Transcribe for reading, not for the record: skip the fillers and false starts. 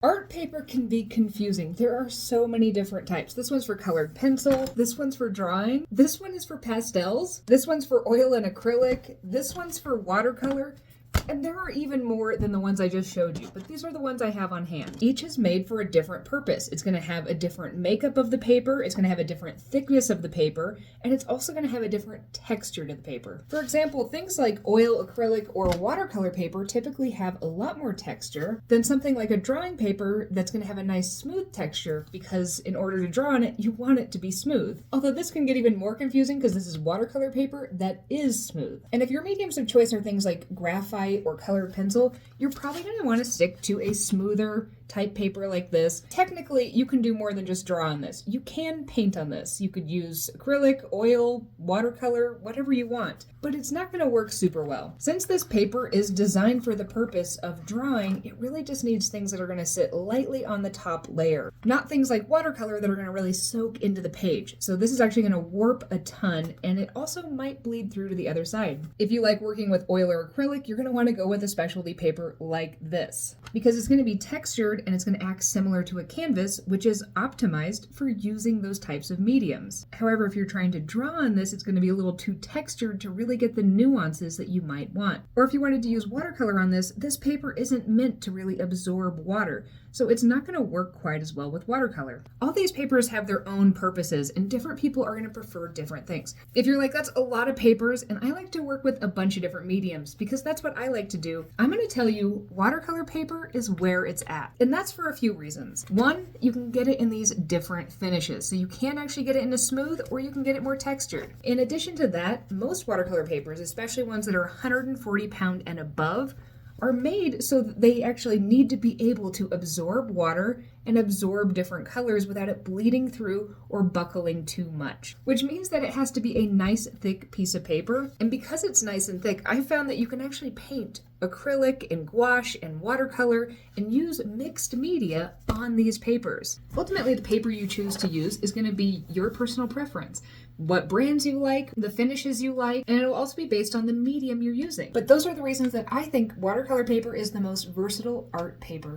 Art paper can be confusing. There are so many different types. This one's for colored pencil. This one's for drawing. This one is for pastels. This one's for oil and acrylic. This one's for watercolor. And there are even more than the ones I just showed you, but these are the ones I have on hand. Each is made for a different purpose. It's going to have a different makeup of the paper, it's going to have a different thickness of the paper, and it's also going to have a different texture to the paper. For example, things like oil, acrylic, or watercolor paper typically have a lot more texture than something like a drawing paper that's going to have a nice smooth texture, because in order to draw on it, you want it to be smooth. Although this can get even more confusing because this is watercolor paper that is smooth. And if your mediums of choice are things like graphite or colored pencil, you're probably going to want to stick to a smoother type paper like this. Technically, you can do more than just draw on this. You can paint on this. You could use acrylic, oil, watercolor, whatever you want, but it's not going to work super well. Since this paper is designed for the purpose of drawing, it really just needs things that are going to sit lightly on the top layer, not things like watercolor that are going to really soak into the page. So this is actually going to warp a ton, and it also might bleed through to the other side. If you like working with oil or acrylic, you're going to want to go with a specialty paper like this, because it's going to be textured and it's going to act similar to a canvas, which is optimized for using those types of mediums. However, if you're trying to draw on this, it's going to be a little too textured to really get the nuances that you might want. Or if you wanted to use watercolor on this, this paper isn't meant to really absorb water, so it's not going to work quite as well with watercolor. All these papers have their own purposes, and different people are going to prefer different things. If you're like, that's a lot of papers, and I like to work with a bunch of different mediums, because that's what I like to do, I'm going to tell you watercolor paper is where it's at. And that's for a few reasons. One, you can get it in these different finishes, so you can actually get it in a smooth, or you can get it more textured. In addition to that, most watercolor papers, especially ones that are 140 pound and above, are made so that they actually need to be able to absorb water and absorb different colors without it bleeding through or buckling too much. Which means that it has to be a nice thick piece of paper. And because it's nice and thick, I found that you can actually paint acrylic and gouache and watercolor and use mixed media on these papers. Ultimately, the paper you choose to use is going to be your personal preference. What brands you like, the finishes you like, and it'll also be based on the medium you're using. But those are the reasons that I think watercolor paper is the most versatile art paper.